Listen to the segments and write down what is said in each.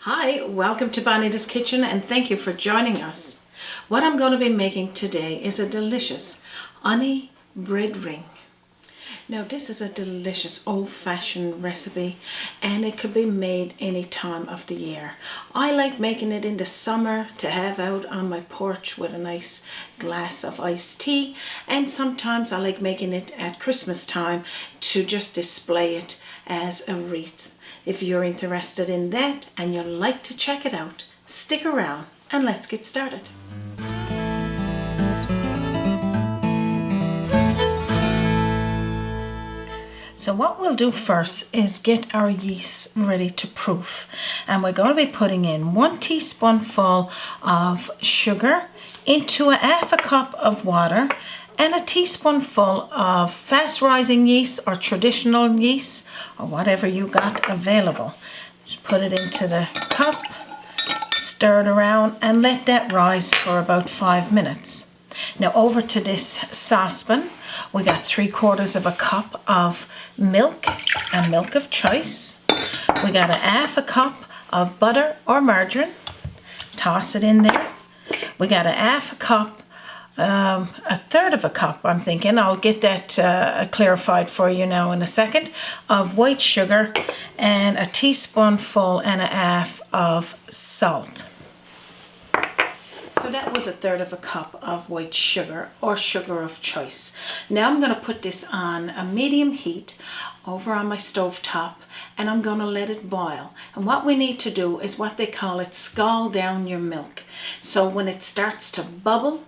Hi, welcome to Bonita's Kitchen and thank you for joining us. What I'm going to be making today is a delicious honey bread ring. Now this is a delicious old-fashioned recipe and it could be made any time of the year. I like making it in the summer to have out on my porch with a nice glass of iced tea, and sometimes I like making it at Christmas time to just display it as a wreath. If you're interested in that and you'd like to check it out, stick around and let's get started. So what we'll do first is get our yeast ready to proof, and we're going to be putting in 1 teaspoonful of sugar into a half a cup of water and a teaspoonful of fast rising yeast or traditional yeast or whatever you got available. Just put it into the cup, stir it around and let that rise for about 5 minutes. Now over to this saucepan, we got 3/4 of a cup of milk, and milk of choice. We got a half a cup of butter or margarine. Toss it in there. We got a half a cup, a third of a cup, I'm thinking. I'll get that clarified for you now in a second, of white sugar and a teaspoonful and a half of salt. So that was a third of a cup of white sugar or sugar of choice. Now I'm going to put this on a medium heat over on my stove top and I'm going to let it boil. And what we need to do is what they call it, scald down your milk. So when it starts to bubble,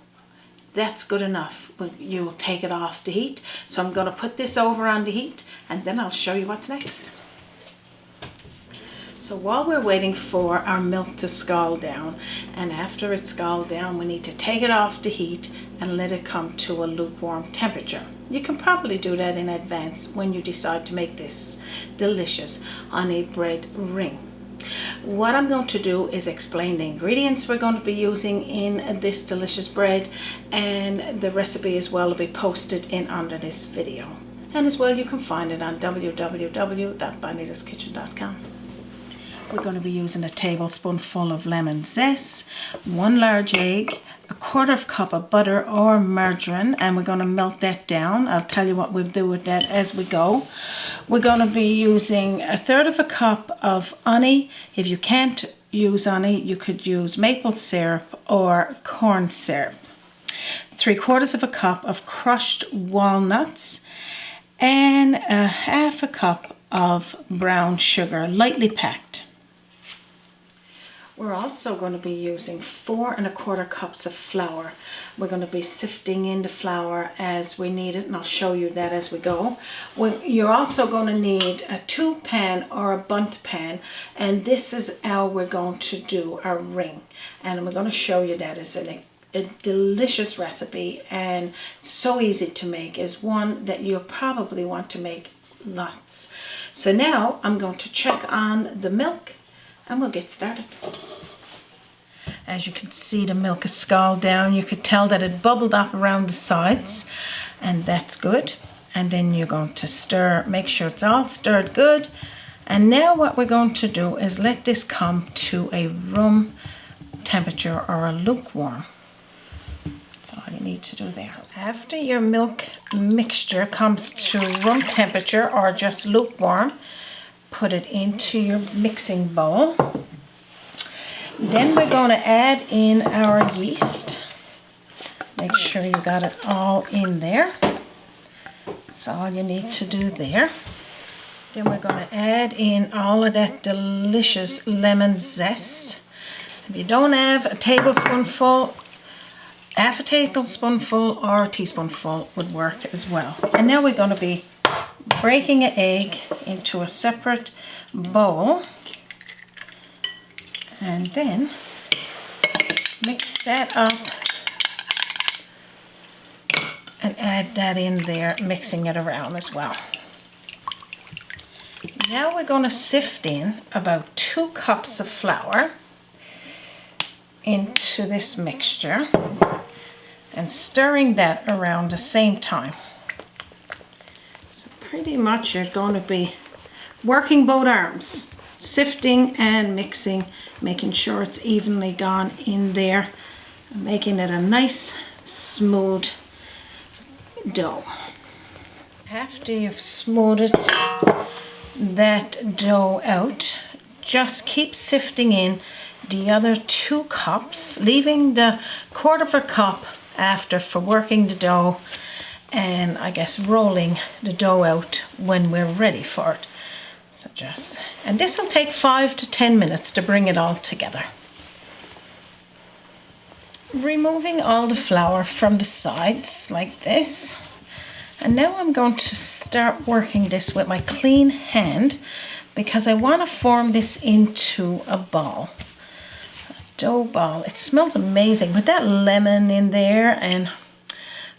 that's good enough. You'll take it off the heat. So I'm going to put this over on the heat and then I'll show you what's next. So while we're waiting for our milk to scald down, and after it's scalded down, we need to take it off the heat and let it come to a lukewarm temperature. You can probably do that in advance when you decide to make this delicious honey bread ring. What I'm going to do is explain the ingredients we're going to be using in this delicious bread, and the recipe as well will be posted in under this video. And as well you can find it on www.bonitaskitchen.com. We're going to be using a tablespoonful of lemon zest, 1 large egg, a 1/4 cup of butter or margarine, and we're going to melt that down. I'll tell you what we'll do with that as we go. We're going to be using a 1/3 cup of honey. If you can't use honey, you could use maple syrup or corn syrup. 3/4 cup of crushed walnuts and a 1/2 cup of brown sugar, lightly packed. We're also going to be using 4 1/4 cups of flour. We're going to be sifting in the flour as we need it, and I'll show you that as we go. You're also going to need a 2 pan or a bundt pan, and this is how we're going to do our ring. And we're going to show you that as a delicious recipe and so easy to make. Is one that you'll probably want to make lots. So now I'm going to check on the milk and we'll get started. As you can see, the milk is scalded down. You could tell that it bubbled up around the sides, and that's good. And then you're going to stir, make sure it's all stirred good. And now what we're going to do is let this come to a room temperature or a lukewarm. That's all you need to do there. So after your milk mixture comes to room temperature or just lukewarm, put it into your mixing bowl. Then we're going to add in our yeast. Make sure you got it all in there. That's all you need to do there. Then we're going to add in all of that delicious lemon zest. If you don't have a tablespoonful, 1/2 tablespoonful or a teaspoonful would work as well. And now we're going to be breaking an egg into a separate bowl, and then mix that up and add that in there, mixing it around as well. Now we're going to sift in about 2 cups of flour into this mixture and stirring that around the same time. So pretty much you're going to be working both arms sifting and mixing, making sure it's evenly gone in there, making it a nice smooth dough. After you've smoothed that dough out, just keep sifting in the other 2 cups, leaving the 1/4 cup after for working the dough, and I guess rolling the dough out when we're ready for it. So and this will take 5 to 10 minutes to bring it all together. Removing all the flour from the sides like this. And now I'm going to start working this with my clean hand because I want to form this into a ball. A dough ball. It smells amazing with that lemon in there, and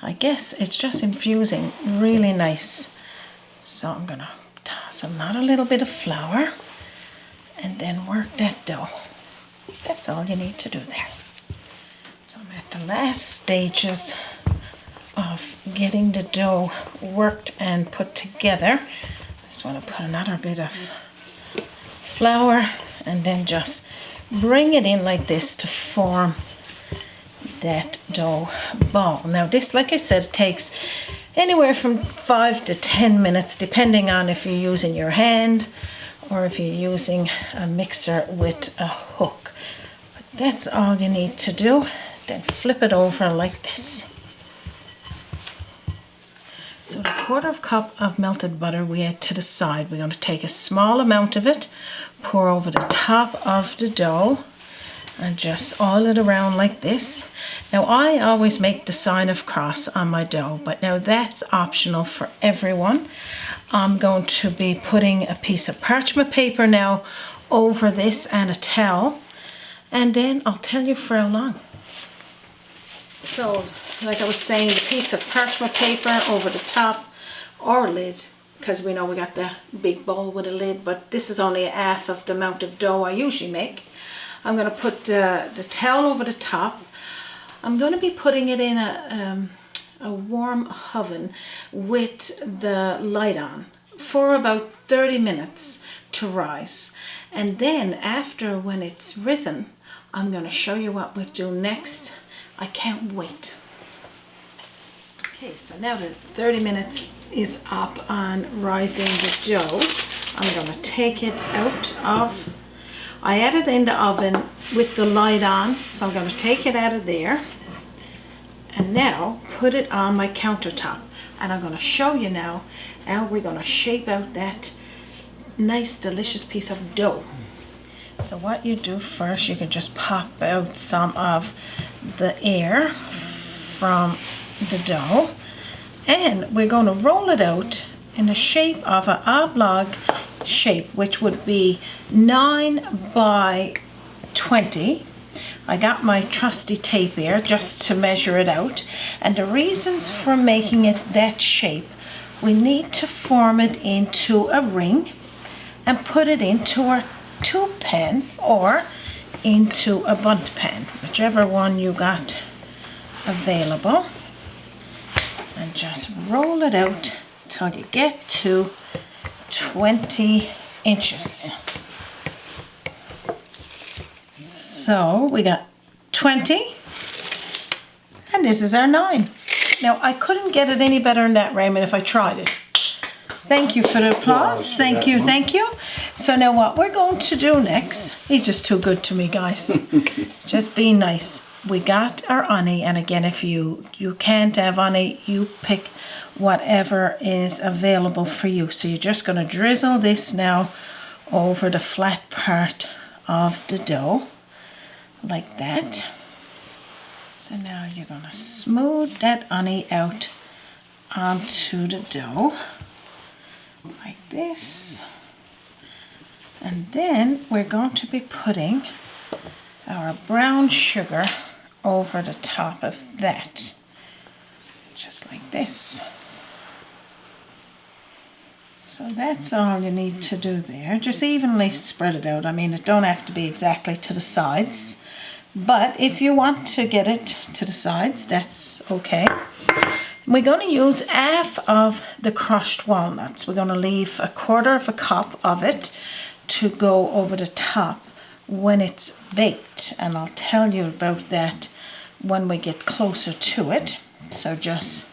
I guess it's just infusing really nice. So I'm going to toss another little bit of flour and then work that dough. That's all you need to do there. So I'm at the last stages of getting the dough worked and put together. I just want to put another bit of flour and then just bring it in like this to form that dough ball. Now this, like I said, takes anywhere from 5 to 10 minutes depending on if you're using your hand or if you're using a mixer with a hook. But that's all you need to do. Then flip it over like this. So the 1/4 cup of melted butter we add to the side. We're going to take a small amount of it, pour over the top of the dough, and just oil it around like this. Now I always make the sign of cross on my dough, but now that's optional for everyone. I'm going to be putting a piece of parchment paper now over this and a towel, and then I'll tell you for how long. So, like I was saying, the piece of parchment paper over the top or lid, because we know we got the big bowl with a lid, but this is only 1/2 of the amount of dough I usually make. I'm going to put the towel over the top. I'm going to be putting it in a warm oven with the light on for about 30 minutes to rise. And then after, when it's risen, I'm going to show you what we do next. I can't wait. Okay, so now that 30 minutes is up on rising the dough, I'm going to take it out of, I had it in the oven with the light on, so I'm going to take it out of there and now put it on my countertop. And I'm going to show you now how we're going to shape out that nice delicious piece of dough. So what you do first, you can just pop out some of the air from the dough, and we're going to roll it out in the shape of an oblong shape, which would be 9 by 20. I got my trusty tape here just to measure it out, and the reasons for making it that shape, we need to form it into a ring and put it into our tube pan or into a bundt pan, whichever one you got available, and just roll it out till you get to 20 inches. So we got 20, and this is our 9. Now I couldn't get it any better than that, Raymond, if I tried it. Thank you for the applause. Thank you, thank you. So now what we're going to do next, he's just too good to me, guys. Just be nice. We got our honey, and again, if you can't have honey, you pick whatever is available for you. So you're just going to drizzle this now over the flat part of the dough, like that. So now you're going to smooth that honey out onto the dough, like this. And then we're going to be putting our brown sugar over the top of that, just like this. So that's all you need to do there. Just evenly spread it out. I mean, it don't have to be exactly to the sides, but if you want to get it to the sides, that's okay. We're going to use 1/2 of the crushed walnuts. We're going to leave 1/4 of a cup of it to go over the top when it's baked, and I'll tell you about that when we get closer to it. So just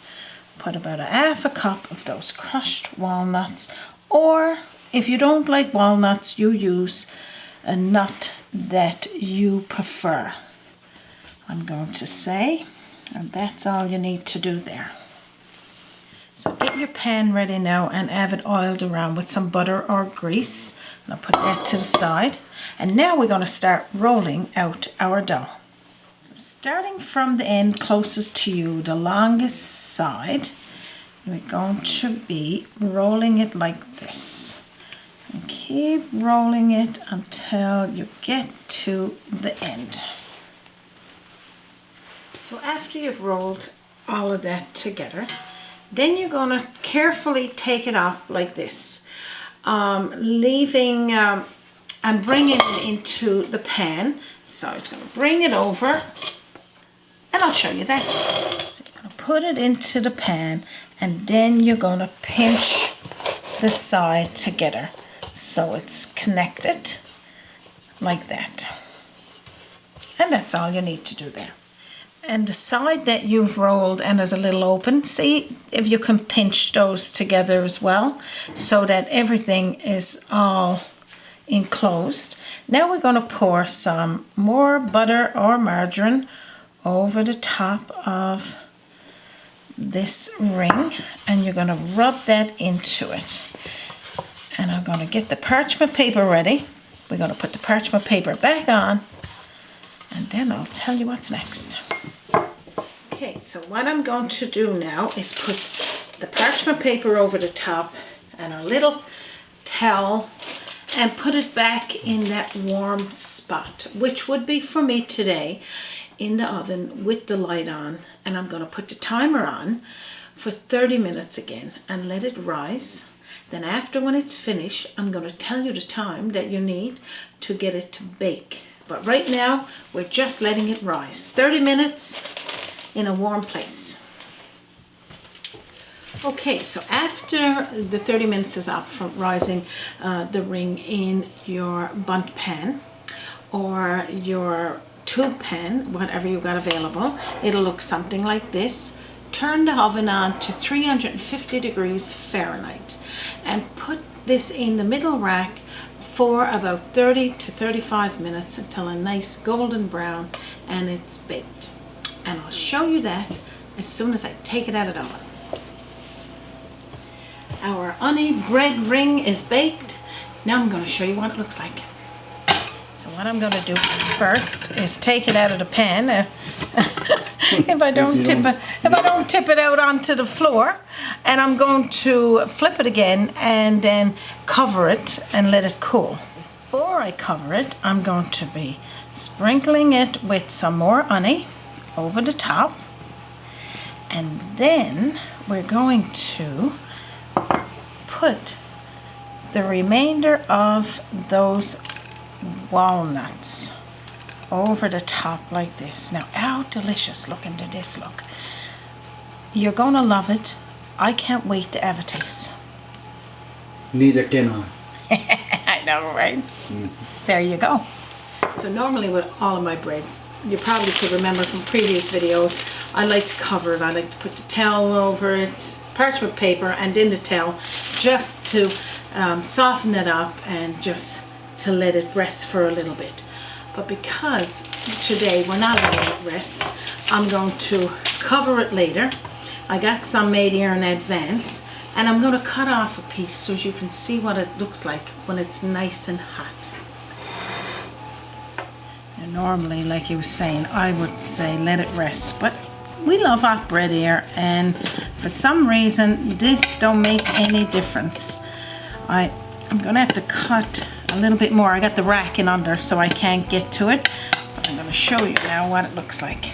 put about 1/2 cup of those crushed walnuts, or if you don't like walnuts, you use a nut that you prefer, I'm going to say, and that's all you need to do there. So get your pan ready now and have it oiled around with some butter or grease. And I'll put that to the side. And now we're going to start rolling out our dough. So starting from the end closest to you, the longest side, we're going to be rolling it like this. And keep rolling it until you get to the end. So after you've rolled all of that together, then you're going to carefully take it off like this, leaving and bringing it into the pan. So it's going to bring it over, and I'll show you that. So you're going to put it into the pan, and then you're going to pinch the side together so it's connected like that. And that's all you need to do there. And the side that you've rolled and is a little open, see if you can pinch those together as well so that everything is all enclosed. Now we're going to pour some more butter or margarine over the top of this ring, and you're going to rub that into it. And I'm going to get the parchment paper ready. We're going to put the parchment paper back on, and then I'll tell you what's next. Okay, so what I'm going to do now is put the parchment paper over the top and a little towel and put it back in that warm spot, which would be for me today in the oven with the light on. And I'm going to put the timer on for 30 minutes again and let it rise. Then after, when it's finished, I'm going to tell you the time that you need to get it to bake. But right now, we're just letting it rise. 30 minutes in a warm place. Okay, so after the 30 minutes is up from rising the ring in your bundt pan or your tube pan, whatever you got available, it'll look something like this. Turn the oven on to 350 degrees Fahrenheit and put this in the middle rack for about 30 to 35 minutes until a nice golden brown and it's baked. And I'll show you that as soon as I take it out of the oven. Our honey bread ring is baked. Now I'm going to show you what it looks like. So what I'm going to do first is take it out of the pan. If I don't tip it out onto the floor, and I'm going to flip it again and then cover it and let it cool. Before I cover it, I'm going to be sprinkling it with some more honey over the top, and then we're going to put the remainder of those walnuts over the top like this. Now, how delicious looking did this look? You're gonna love it. I can't wait to have a taste. Neither can I. I know, right? There you go. So normally with all of my breads, you probably could remember from previous videos, I like to cover it. I like to put the towel over it, parchment paper, and then the towel, just to soften it up and just to let it rest for a little bit. But because today we're not letting it rest, I'm going to cover it later. I got some made here in advance, and I'm going to cut off a piece so you can see what it looks like when it's nice and hot. And normally, like you were saying, I would say let it rest, but we love hot bread here, and for some reason this don't make any difference. I'm gonna have to cut a little bit more. I got the rack in under, so I can't get to it, but I'm gonna show you now what it looks like.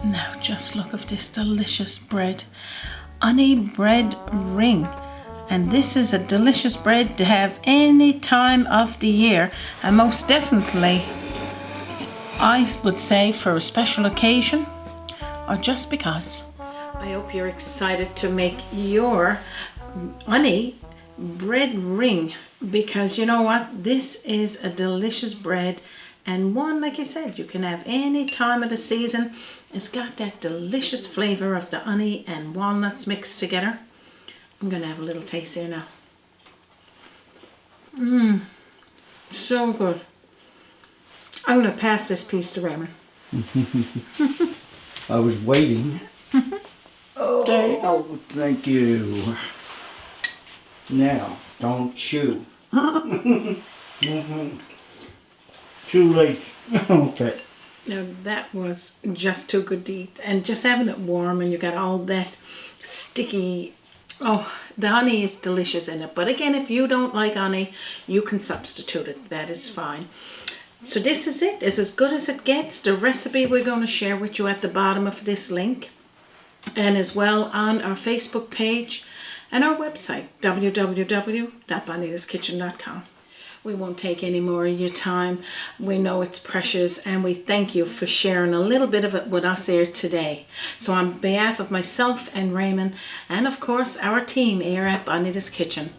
Now just look at this delicious bread, honey bread ring. And this is a delicious bread to have any time of the year, and most definitely I would say for a special occasion or just because. I hope you're excited to make your honey bread ring, because you know what? This is a delicious bread, and one, like I said, you can have any time of the season. It's got that delicious flavor of the honey and walnuts mixed together. I'm gonna have a little taste here now. So good. I'm gonna pass this piece to Raymond. I was waiting. Oh, There you go. Thank you. Now, don't chew. Too late. Okay. Now that was just too good to eat, and just having it warm and you got all that sticky, oh, the honey is delicious in it. But again, if you don't like honey, you can substitute it. That is fine. So this is it. It's as good as it gets. The recipe we're going to share with you at the bottom of this link, and as well on our Facebook page and our website, www.bonitaskitchen.com. We won't take any more of your time. We know it's precious, and we thank you for sharing a little bit of it with us here today. So on behalf of myself and Raymond, and of course our team here at Bonita's Kitchen,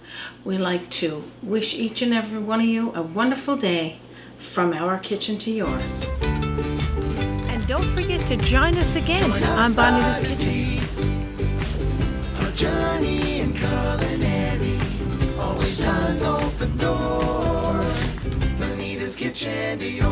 we like to wish each and every one of you a wonderful day from our kitchen to yours. And don't forget to join us again on Bonita's Kitchen. A journey in culinary, always an open door. Bonita's Kitchen to yours.